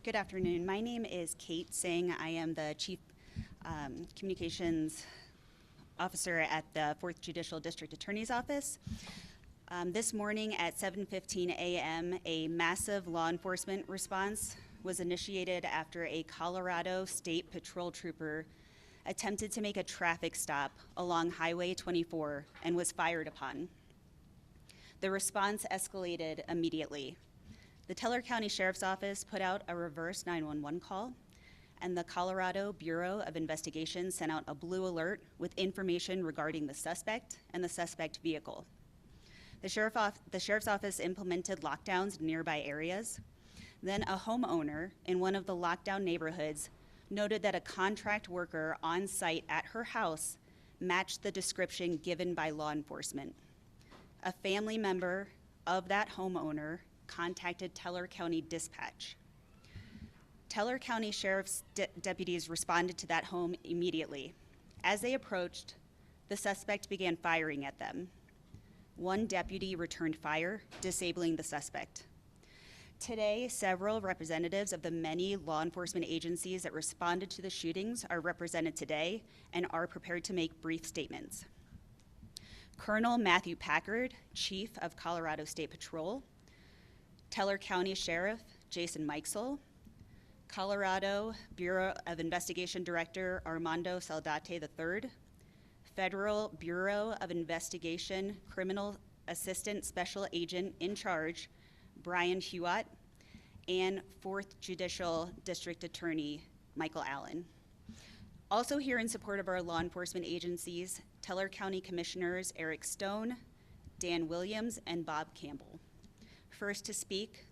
Good afternoon. My name is Kate Singh. I am the Chief Communications Officer at the 4th Judicial District Attorney's Office. This morning at 7:15 a.m., a massive law enforcement response was initiated after a Colorado State Patrol trooper attempted to make a traffic stop along Highway 24 and was fired upon. The response escalated immediately. The Teller County Sheriff's Office put out a reverse 911 call, and the Colorado Bureau of Investigation sent out a blue alert with information regarding the suspect and the suspect vehicle. The Sheriff's Office implemented lockdowns in nearby areas. Then a homeowner in one of the lockdown neighborhoods noted that a contract worker on site at her house matched the description given by law enforcement. A family member of that homeowner contacted Teller County Dispatch. Teller County Sheriff's deputies responded to that home immediately. As they approached, the suspect began firing at them. One deputy returned fire, disabling the suspect. Today, several representatives of the many law enforcement agencies that responded to the shootings are represented today and are prepared to make brief statements. Colonel Matthew Packard, Chief of Colorado State Patrol, Teller County Sheriff Jason Mikesell, Colorado Bureau of Investigation Director Armando Saldate III, Federal Bureau of Investigation Criminal Assistant Special Agent in Charge Brian Huot, and 4th Judicial District Attorney Michael Allen. Also here in support of our law enforcement agencies, Teller County Commissioners Eric Stone, Dan Williams, and Bob Campbell. First to speak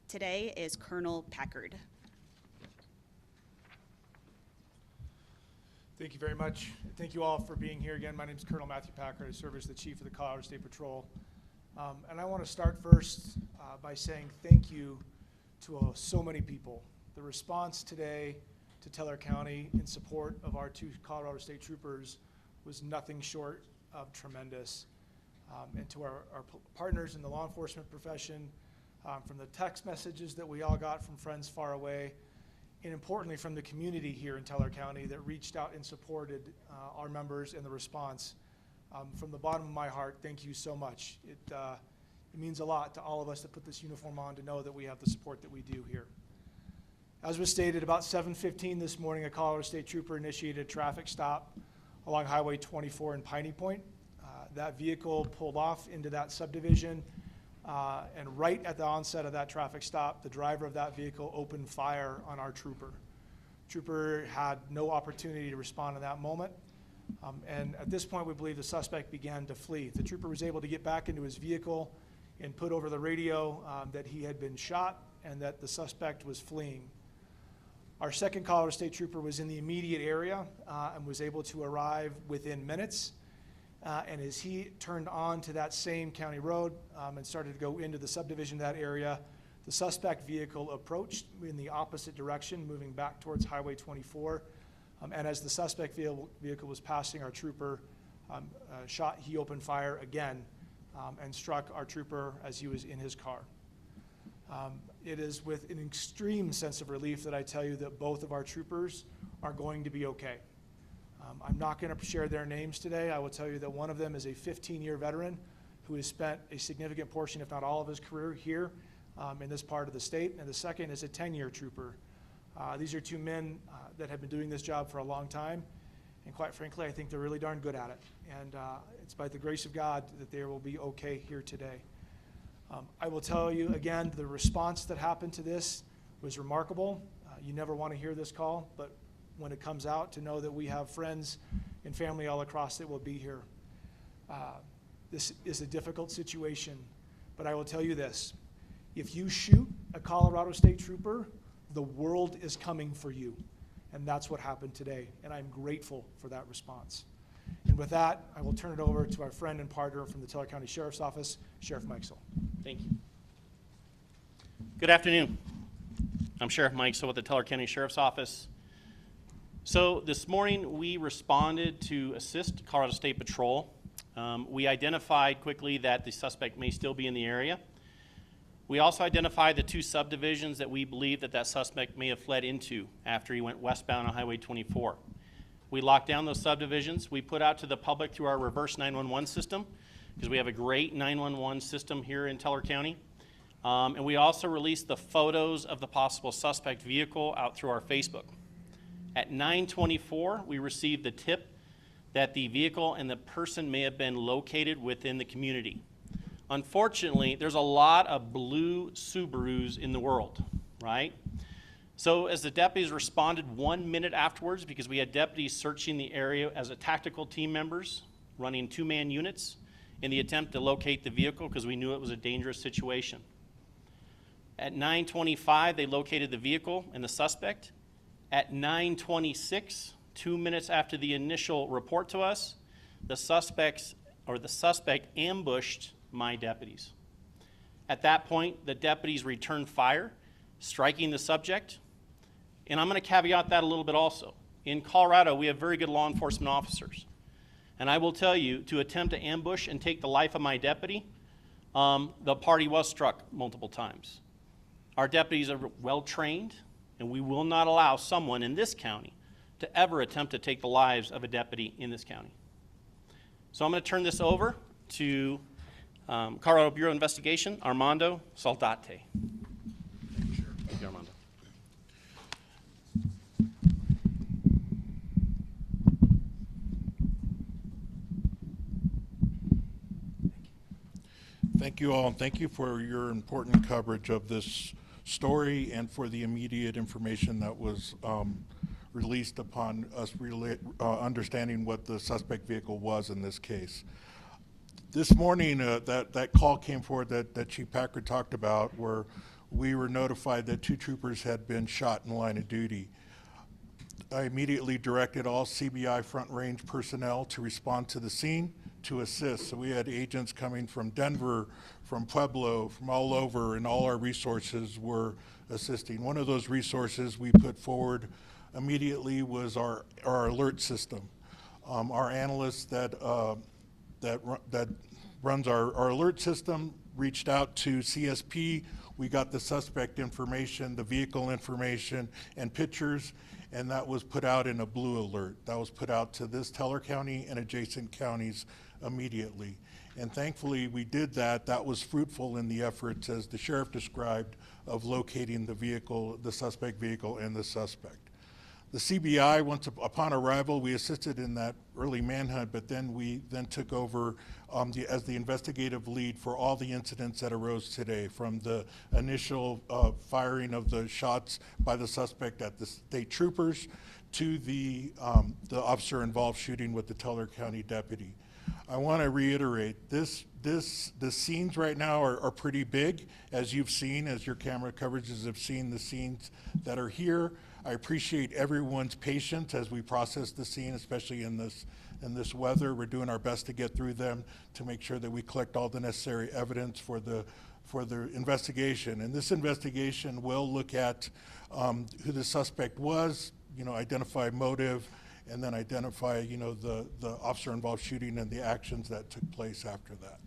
today is Colonel Packard. Thank you very much. Thank you all for being here again. My name is Colonel Matthew Packard. I serve as the Chief of the Colorado State Patrol. And I want to start first by saying thank you to so many people. The response today to Teller County in support of our 2 Colorado State Troopers was nothing short of tremendous. And to our partners in the law enforcement profession, from the text messages that we all got from friends far away, and importantly from the community here in Teller County that reached out and supported our members in the response. From the bottom of my heart, thank you so much. It means a lot to all of us that put this uniform on to know that we have the support that we do here. As was stated, about 7:15 this morning, a Colorado State Trooper initiated a traffic stop along Highway 24 in Piney Point. That vehicle pulled off into that subdivision, and right at the onset of that traffic stop, the driver of that vehicle opened fire on our trooper. Trooper had no opportunity to respond in that moment, and at this point we believe the suspect began to flee. The trooper was able to get back into his vehicle and put over the radio that he had been shot and that the suspect was fleeing. Our second Colorado State Trooper was in the immediate area and was able to arrive within minutes. And as he turned on to that same county road and started to go into the subdivision of that area, the suspect vehicle approached in the opposite direction, moving back towards Highway 24. And as the suspect vehicle was passing our trooper, he opened fire again and struck our trooper as he was in his car. It is with an extreme sense of relief that I tell you that both of our troopers are going to be okay. I'm not going to share their names today. I will tell you that one of them is a 15-year veteran who has spent a significant portion, if not all of his career here in this part of the state, and the second is a 10-year trooper. These are 2 men that have been doing this job for a long time, and quite frankly, I think they're really darn good at it. And it's by the grace of God that they will be okay here today. I will tell you again, the response that happened to this was remarkable. You never want to hear this call, but when it comes out, to know that we have friends and family all across that will be here. This is a difficult situation, but I will tell you this. If you shoot a Colorado State Trooper, the world is coming for you. And that's what happened today, and I'm grateful for that response. And with that, I will turn it over to our friend and partner from the Teller County Sheriff's Office, Sheriff Mikesell. Thank you. Good afternoon. I'm Sheriff Mikesell with the Teller County Sheriff's Office. So this morning we responded to assist Colorado State Patrol. We identified quickly that the suspect may still be in the area. We also identified the 2 subdivisions that we believe that suspect may have fled into after he went westbound on Highway 24. We locked down those subdivisions. We put out to the public through our reverse 911 system, because we have a great 911 system here in Teller County. And we also released the photos of the possible suspect vehicle out through our Facebook. At 9:24, we received the tip that the vehicle and the person may have been located within the community. Unfortunately, there's a lot of blue Subarus in the world, right? So as the deputies responded 1 minute afterwards, because we had deputies searching the area as a tactical team members, running 2-man units in the attempt to locate the vehicle because we knew it was a dangerous situation. At 9:25, they located the vehicle and the suspect. At 9:26, 2 minutes after the initial report to us, the suspect ambushed my deputies. At that point, the deputies returned fire, striking the subject. And I'm going to caveat that a little bit also. In Colorado, we have very good law enforcement officers. And I will tell you, to attempt to ambush and take the life of my deputy, the party was struck multiple times. Our deputies are well trained, and we will not allow someone in this county to ever attempt to take the lives of a deputy in this county. So I'm going to turn this over to Colorado Bureau of Investigation, Armando Saldate. Thank you, Armando. Thank you all, and thank you for your important coverage of this story and for the immediate information that was released upon us understanding what the suspect vehicle was in this case. This morning, that call came forward that Chief Packard talked about, where we were notified that 2 troopers had been shot in line of duty. I immediately directed all CBI Front Range personnel to respond to the scene to assist. So we had agents coming from Denver, from Pueblo, from all over, and all our resources were assisting. One of those resources we put forward immediately was our alert system. Our analyst that runs our alert system reached out to CSP. We got the suspect information, the vehicle information, and pictures, and that was put out in a blue alert. That was put out to this Teller County and adjacent counties immediately. And thankfully we did that. That was fruitful in the efforts, as the sheriff described, of locating the vehicle, the suspect vehicle, and the suspect. The CBI, once upon arrival, we assisted in that early manhunt, but then we took over as the investigative lead for all the incidents that arose today, from the initial firing of the shots by the suspect at the state troopers to the officer-involved shooting with the Teller County deputy. I want to reiterate, the scenes right now are pretty big, as you've seen, as your camera coverages have seen the scenes that are here. I appreciate everyone's patience as we process the scene, especially in this weather. We're doing our best to get through them to make sure that we collect all the necessary evidence for the investigation. And this investigation will look at who the suspect was, identify motive, and then identify, the officer-involved shooting and the actions that took place after that.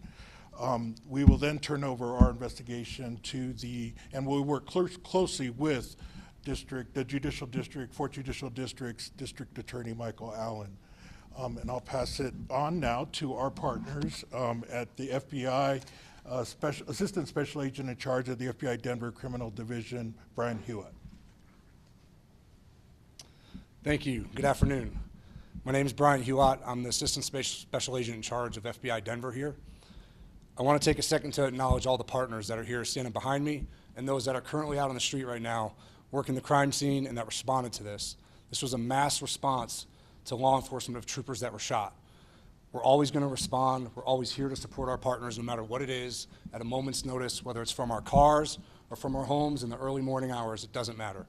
We will then turn over our investigation and we'll work closely with the Judicial District, 4 Judicial Districts, District Attorney Michael Allen. And I'll pass it on now to our partners at the FBI, Assistant Special Agent in charge of the FBI Denver Criminal Division, Brian Hewitt. Thank you. Good afternoon. My name is Brian Hewitt. I'm the Assistant Special Agent in charge of FBI Denver here. I want to take a second to acknowledge all the partners that are here standing behind me and those that are currently out on the street right now working the crime scene and that responded to this. This was a mass response to law enforcement of troopers that were shot. We're always going to respond. We're always here to support our partners no matter what it is, at a moment's notice, whether it's from our cars or from our homes in the early morning hours, it doesn't matter.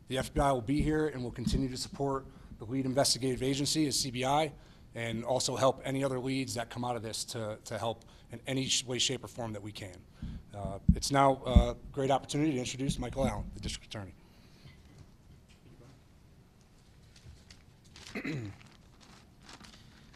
The FBI will be here and will continue to support the lead investigative agency as CBI, and also help any other leads that come out of this to help in any way, shape, or form that we can. It's now a great opportunity to introduce Michael Allen, the District Attorney.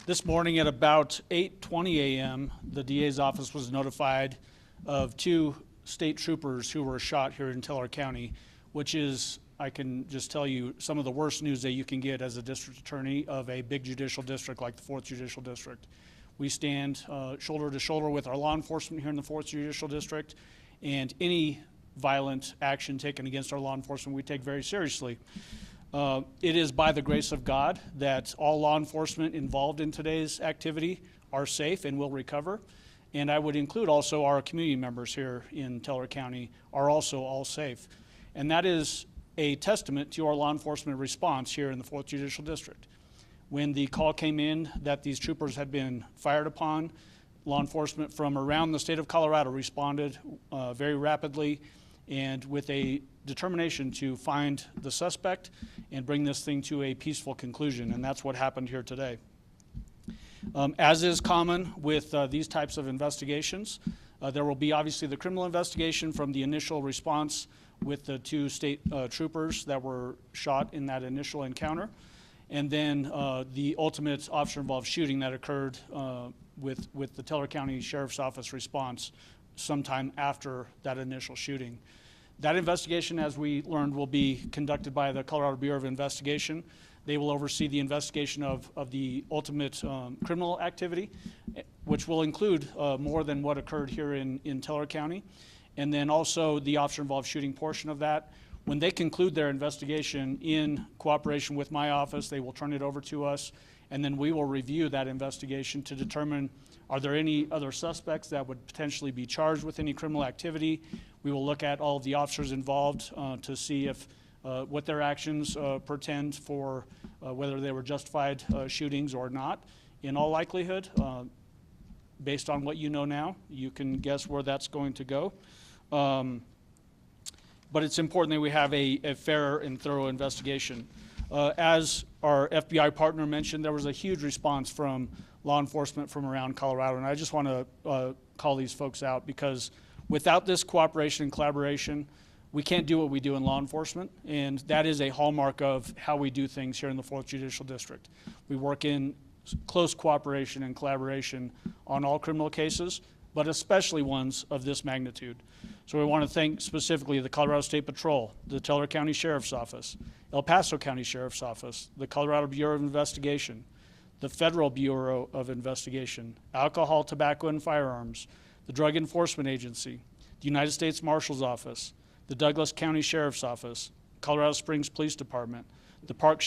This morning at about 8:20 a.m., the DA's office was notified of 2 state troopers who were shot here in Teller County, which is, I can just tell you, some of the worst news that you can get as a district attorney of a big judicial district like the 4th Judicial District. We stand shoulder to shoulder with our law enforcement here in the 4th Judicial District, and any violent action taken against our law enforcement we take very seriously. It is by the grace of God that all law enforcement involved in today's activity are safe and will recover. And I would include also our community members here in Teller County are also all safe. And that is a testament to our law enforcement response here in the 4th Judicial District. When the call came in that these troopers had been fired upon, law enforcement from around the state of Colorado responded very rapidly and with a determination to find the suspect and bring this thing to a peaceful conclusion, and that's what happened here today. As is common with these types of investigations, there will be obviously the criminal investigation from the initial response with the 2 state troopers that were shot in that initial encounter, and then the ultimate officer-involved shooting that occurred with the Teller County Sheriff's Office response sometime after that initial shooting. That investigation, as we learned, will be conducted by the Colorado Bureau of Investigation. They will oversee the investigation of the ultimate criminal activity, which will include more than what occurred here in Teller County, and then also the officer-involved shooting portion of that. When they conclude their investigation in cooperation with my office, they will turn it over to us, and then we will review that investigation to determine, are there any other suspects that would potentially be charged with any criminal activity? We will look at all of the officers involved to see if what their actions portend for whether they were justified shootings or not. In all likelihood, based on what you know now, you can guess where that's going to go. But it's important that we have a fair and thorough investigation. As our FBI partner mentioned, there was a huge response from law enforcement from around Colorado, and I just want to call these folks out because without this cooperation and collaboration, we can't do what we do in law enforcement, and that is a hallmark of how we do things here in the 4th Judicial District. We work in close cooperation and collaboration on all criminal cases, but especially ones of this magnitude. So we want to thank specifically the Colorado State Patrol, the Teller County Sheriff's Office, El Paso County Sheriff's Office, the Colorado Bureau of Investigation, the Federal Bureau of Investigation, Alcohol, Tobacco, and Firearms, the Drug Enforcement Agency, the United States Marshal's Office, the Douglas County Sheriff's Office, Colorado Springs Police Department, the Park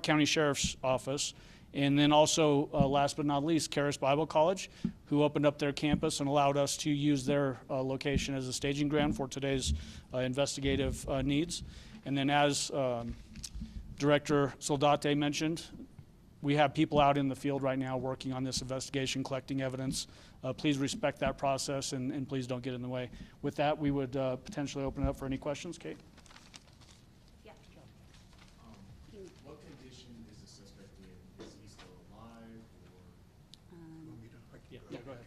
County Sheriff's Office, and then also, last but not least, Charis Bible College, who opened up their campus and allowed us to use their location as a staging ground for today's investigative needs. And then as Director Soldate mentioned, we have people out in the field right now working on this investigation, collecting evidence. Please respect that process and please don't get in the way. With that, we would potentially open it up for any questions. Kate? Yeah. What condition is the suspect in? Is he still alive or? Yeah, go ahead.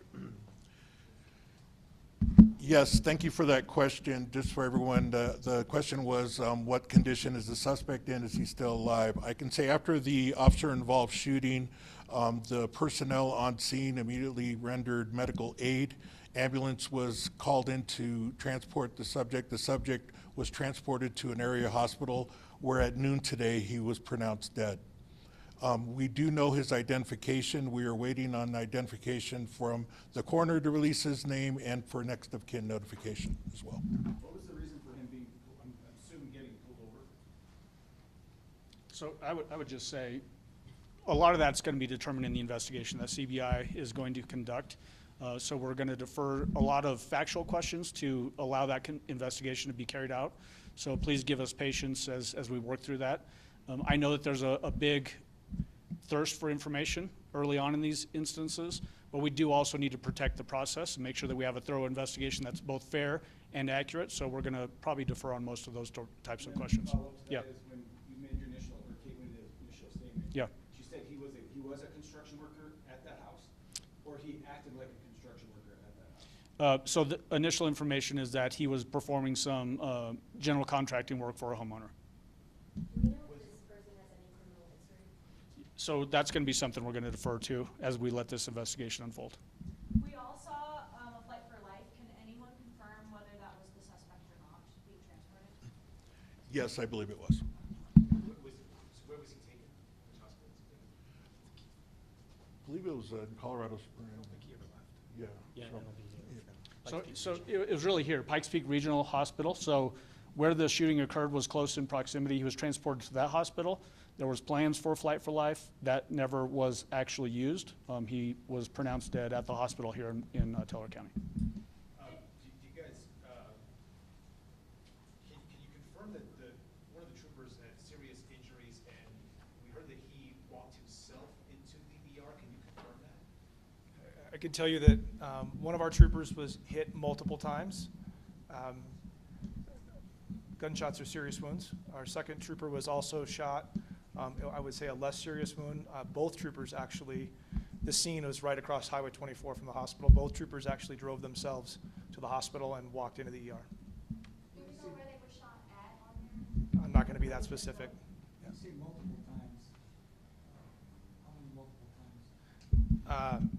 Yes, thank you for that question. Just for everyone, the question was, what condition is the suspect in? Is he still alive? I can say after the officer-involved shooting, the personnel on scene immediately rendered medical aid. Ambulance was called in to transport the subject. The subject was transported to an area hospital where at noon today he was pronounced dead. We do know his identification. We are waiting on identification from the coroner to release his name and for next of kin notification as well. What was the reason for him being, I'm assuming, getting pulled over? So I would just say, a lot of that's going to be determined in the investigation that CBI is going to conduct. So we're going to defer a lot of factual questions to allow that investigation to be carried out. So please give us patience as we work through that. I know that there's a big thirst for information early on in these instances, but we do also need to protect the process and make sure that we have a thorough investigation that's both fair and accurate. So we're going to probably defer on most of those types of questions. Yeah. Is when you made your initial, or Kate made the initial statement. Yeah. She said he was a construction worker at that house, or he acted like a construction worker at that house? So the initial information is that he was performing some general contracting work for a homeowner. Do we know if this person has any criminal history? So that's going to be something we're going to defer to as we let this investigation unfold. We all saw A Flight for Life. Can anyone confirm whether Yes, I believe it was. Where was he taken? Which hospital was he taken? I believe it was in Colorado Springs. I don't think he ever left. Yeah. So it was really here, Pikes Peak Regional Hospital. So where the shooting occurred was close in proximity. He was transported to that hospital. There was plans for Flight for Life. That never was actually used. He was pronounced dead at the hospital here in Teller County. Do you guys, can you confirm that one of the troopers had serious injuries, and we heard that he walked himself into the ER? Can you confirm that? I can tell you that one of our troopers was hit multiple times. Gunshots are serious wounds. Our second trooper was also shot. I would say a less serious wound. Both troopers actually, the scene was right across Highway 24 from the hospital. Both troopers actually drove themselves to the hospital and walked into the ER. Do we know where they were shot at on there? I'm not going to be that specific. You say multiple times. How many multiple times?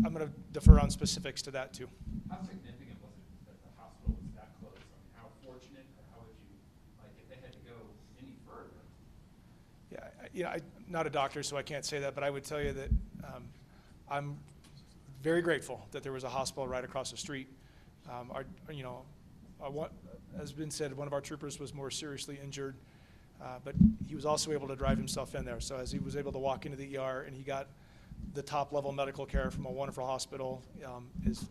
I'm going to defer on specifics to that too. How significant was it that the hospital was that close? I mean, how fortunate, or how would you, like, if they had to go any further? Yeah, I'm not a doctor, so I can't say that, but I would tell you that I'm very grateful that there was a hospital right across the street. As been said, one of our troopers was more seriously injured, but he was also able to drive himself in there. So as he was able to walk into the ER and he got the top level medical care from a wonderful hospital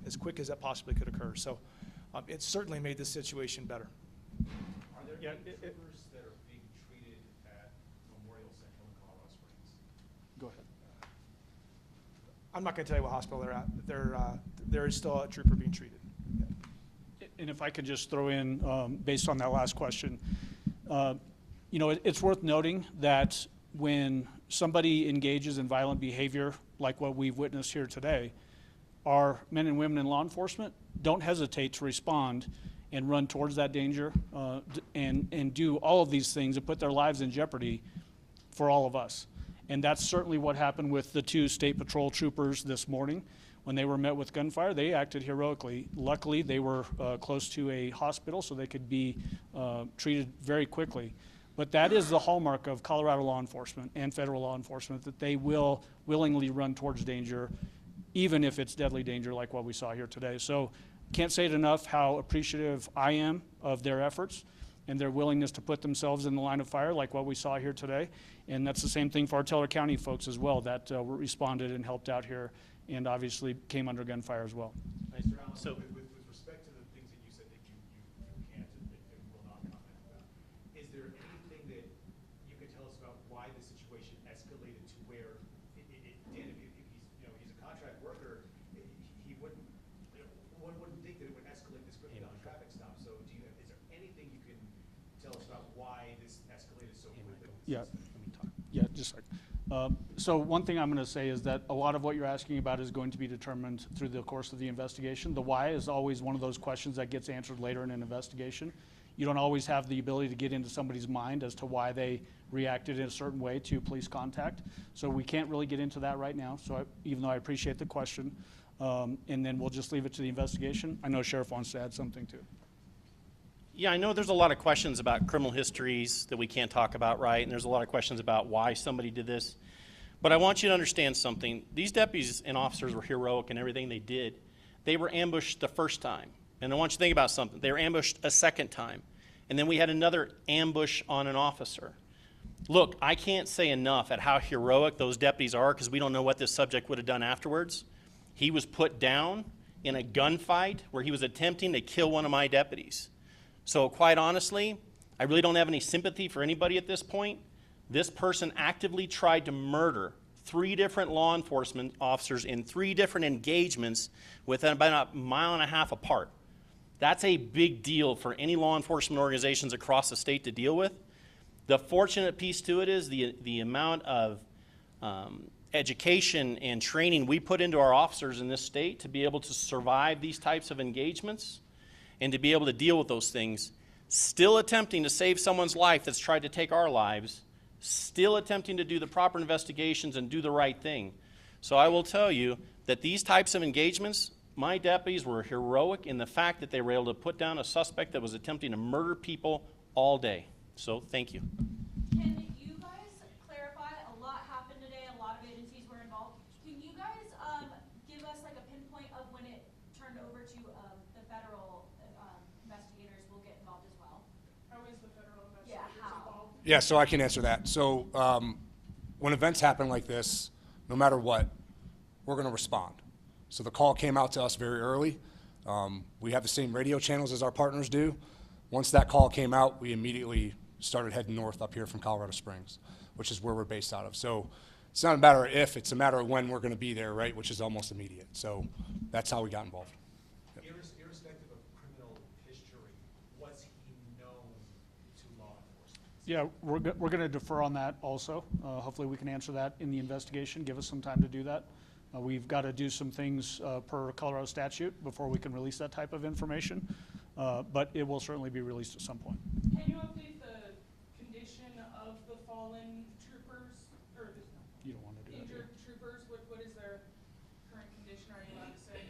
as quick as that possibly could occur. So it certainly made this situation better. Are there Yeah, any troopers that are being treated at Memorial Central in Colorado Springs? Go ahead. I'm not going to tell you what hospital they're at. There is still a trooper being treated. And if I could just throw in, based on that last question, it's worth noting that when somebody engages in violent behavior like what we've witnessed here today, our men and women in law enforcement don't hesitate to respond and run towards that danger and do all of these things and put their lives in jeopardy for all of us. And that's certainly what happened with the two State Patrol troopers this morning. When they were met with gunfire, they acted heroically. Luckily, they were close to a hospital, so they could be treated very quickly. But that is the hallmark of Colorado law enforcement and federal law enforcement, that they will willingly run towards danger, even if it's deadly danger like what we saw here today. So can't say it enough how appreciative I am of their efforts and their willingness to put themselves in the line of fire like what we saw here today. And that's the same thing for our Teller County folks as well that responded and helped out here and obviously came under gunfire as well. Mr. Allen, So- with respect to the things that you said that you can't and will not comment about, is there anything that you can tell us about why the situation escalated to where it did? If he's a contract worker, he wouldn't, one wouldn't think that it would escalate this quickly on a traffic stop. So is there anything you can tell us about why this escalated so quickly? Yeah, yeah, just a second. So one thing I'm going to say is that a lot of what you're asking about is going to be determined through the course of the investigation. The why is always one of those questions that gets answered later in an investigation. You don't always have the ability to get into somebody's mind as to why they reacted in a certain way to police contact. So we can't really get into that right now, even though I appreciate the question. And then we'll just leave it to the investigation. I know Sheriff wants to add something too. Yeah, I know there's a lot of questions about criminal histories that we can't talk about, right? And there's a lot of questions about why somebody did this. But I want you to understand something. These deputies and officers were heroic in everything they did. They were ambushed the first time. And I want you to think about something. They were ambushed a second time. And then we had another ambush on an officer. Look, I can't say enough at how heroic those deputies are because we don't know what this subject would have done afterwards. He was put down in a gunfight where he was attempting to kill one of my deputies. So quite honestly, I really don't have any sympathy for anybody at this point. This person actively tried to murder 3 different law enforcement officers in 3 different engagements within about a mile and a half apart. That's a big deal for any law enforcement organizations across the state to deal with. The fortunate piece to it is the amount of education and training we put into our officers in this state to be able to survive these types of engagements and to be able to deal with those things, still attempting to save someone's life that's tried to take our lives, still attempting to do the proper investigations and do the right thing. So I will tell you that these types of engagements, my deputies were heroic in the fact that they were able to put down a suspect that was attempting to murder people all day. So thank you. Can you guys clarify, a lot happened today, a lot of agencies were involved. Can you guys, give us like a pinpoint of when it turned over to, the federal, investigators will get involved as well? How is the federal Yeah, investigators how? involved? Yeah, so I can answer that. So when events happen like this, no matter what, we're going to respond. So the call came out to us very early. We have the same radio channels as our partners do. Once that call came out, we immediately started heading north up here from Colorado Springs, which is where we're based out of. So it's not a matter of if, it's a matter of when we're going to be there, right, which is almost immediate. So that's how we got involved. Irrespective of criminal history, was he known to law enforcement? Yeah, we're going to defer on that also. Hopefully we can answer that in the investigation. Give us some time to do that. We've got to do some things per Colorado statute before we can release that type of information, but it will certainly be released at some point. Can you update the condition of the fallen troopers, or the You don't want to do that. injured troopers? What is their current condition, are you allowed to say?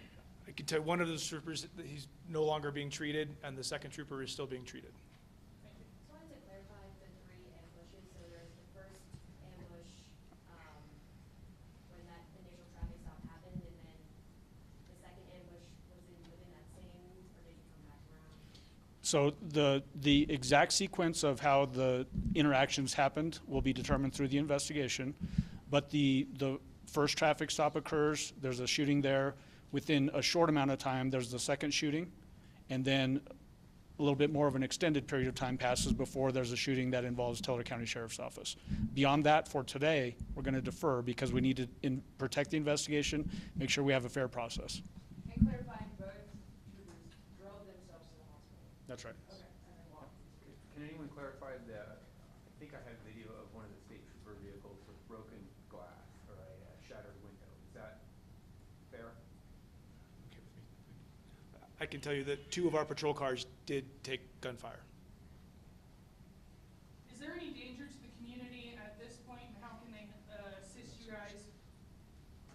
I can tell you one of those troopers, he's no longer being treated, and the second trooper is still being treated. Just wanted to clarify the 3 ambushes. So there's the first ambush, when that initial traffic stop happened, and then the second ambush was within that same loop, or did you come back around? So the exact sequence of how the interactions happened will be determined through the investigation, but the first traffic stop occurs, there's a shooting there. Within a short amount of time, there's the second shooting, and then a little bit more of an extended period of time passes before there's a shooting that involves Teller County Sheriff's Office. Beyond that, for today, we're going to defer because we need to protect the investigation, make sure we have a fair process. And clarifying, both troopers drove themselves to the hospital. That's right. Okay. Can anyone clarify I think I had a video of one of the state trooper vehicles with broken glass or a shattered window. Is that fair? I can tell you that 2 of our patrol cars did take gunfire. Is there any danger to the community at this point, and how can they assist you guys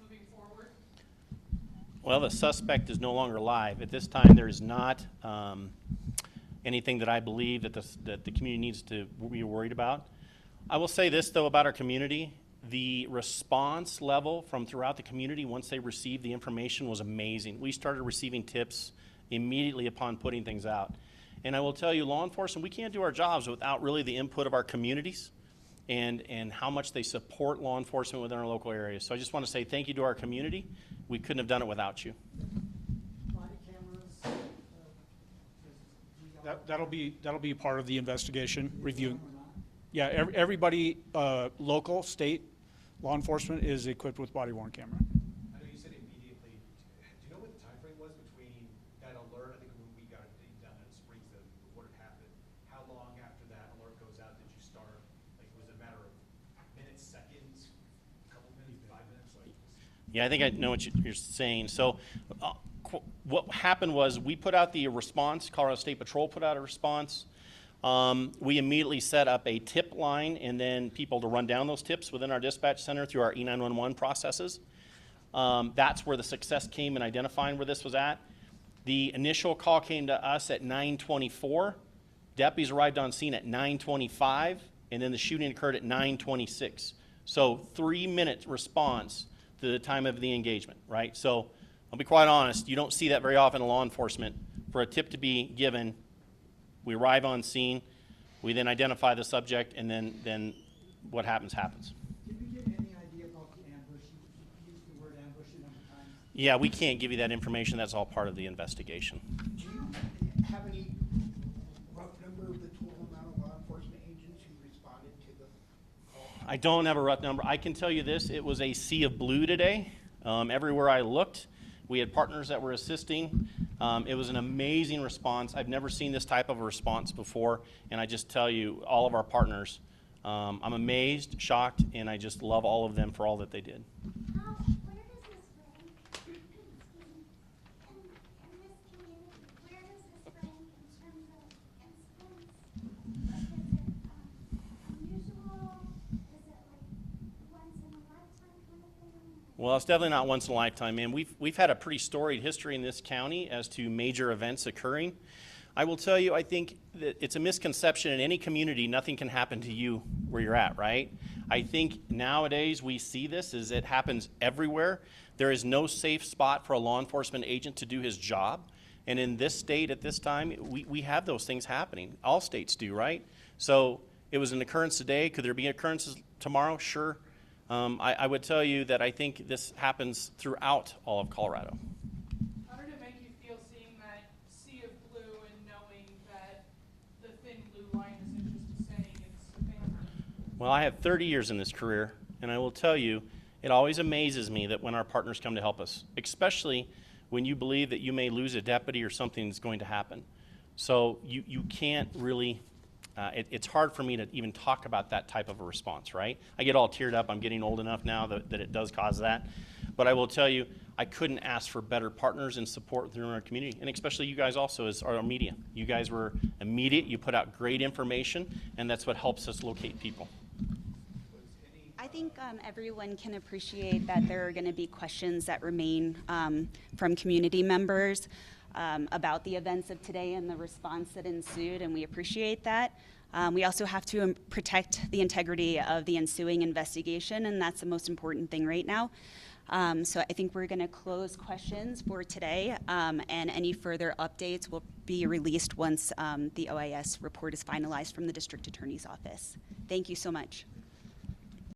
moving forward? Well, the suspect is no longer alive. At this time, there is not anything that I believe that the community needs to be worried about. I will say this, though, about our community. The response level from throughout the community once they received the information was amazing. We started receiving tips immediately upon putting things out. And I will tell you, law enforcement, we can't do our jobs without really the input of our communities and how much they support law enforcement within our local areas. So I just want to say thank you to our community. We couldn't have done it without you. Body cameras, That'll be part of the investigation, reviewing. or not? Yeah, everybody, local, state, law enforcement is equipped with body-worn camera. I know you said immediately. Do you know what the timeframe was between that alert? I think when we got it down in Springs, the report had happened. How long after that alert goes out did you start? Like, was it a matter of minutes, seconds, a couple minutes, 5 minutes? Like, Yeah, I think I know what you're saying. So what happened was we put out the response, Colorado State Patrol put out a response. We immediately set up a tip line and then people to run down those tips within our dispatch center through our E911 processes. That's where the success came in identifying where this was at. The initial call came to us at 9:24. Deputies arrived on scene at 9:25, and then the shooting occurred at 9:26. So 3-minute response to the time of the engagement, right? So I'll be quite honest, you don't see that very often in law enforcement. For a tip to be given, we arrive on scene, we then identify the subject, and then what happens, happens. Did we get any idea about the ambush? You used the word ambush a number of times. Yeah, we can't give you that information. That's all part of the investigation. Do you have any rough number of the total amount of law enforcement agents who responded to the call? I don't have a rough number. I can tell you this, it was a sea of blue today. Everywhere I looked, we had partners that were assisting. It was an amazing response. I've never seen this type of a response before, and I just tell you, all of our partners, I'm amazed, shocked, and I just love all of them for all that they did. Where does this rank, excuse me, in this community, where does this rank in terms of incidents? Like, is it unusual? Is it like once in a lifetime kind of thing? Well, it's definitely not once in a lifetime, man. We've had a pretty storied history in this county as to major events occurring. I will tell you, I think that it's a misconception in any community, nothing can happen to you where you're at, right? I think nowadays we see this as it happens everywhere. There is no safe spot for a law enforcement agent to do his job. And in this state at this time, we have those things happening. All states do, right? So it was an occurrence today. Could there be occurrences tomorrow? Sure. I would tell you that I think this happens throughout all of Colorado. How did it make you feel seeing that sea of blue and knowing that the thin blue line isn't just saying it's a family? Well, I have 30 years in this career, and I will tell you, it always amazes me that when our partners come to help us, especially when you believe that you may lose a deputy or something's going to happen. So you can't really, it's hard for me to even talk about that type of a response, right? I get all teared up. I'm getting old enough now that it does cause that. But I will tell you, I couldn't ask for better partners and support through our community, and especially you guys also as our media. You guys were immediate. You put out great information, and that's what helps us locate people. I think everyone can appreciate that there are going to be questions that remain from community members about the events of today and the response that ensued, and we appreciate that. We also have to protect the integrity of the ensuing investigation, and that's the most important thing right now. So I think we're going to close questions for today, and any further updates will be released once the OIS report is finalized from the District Attorney's Office. Thank you so much.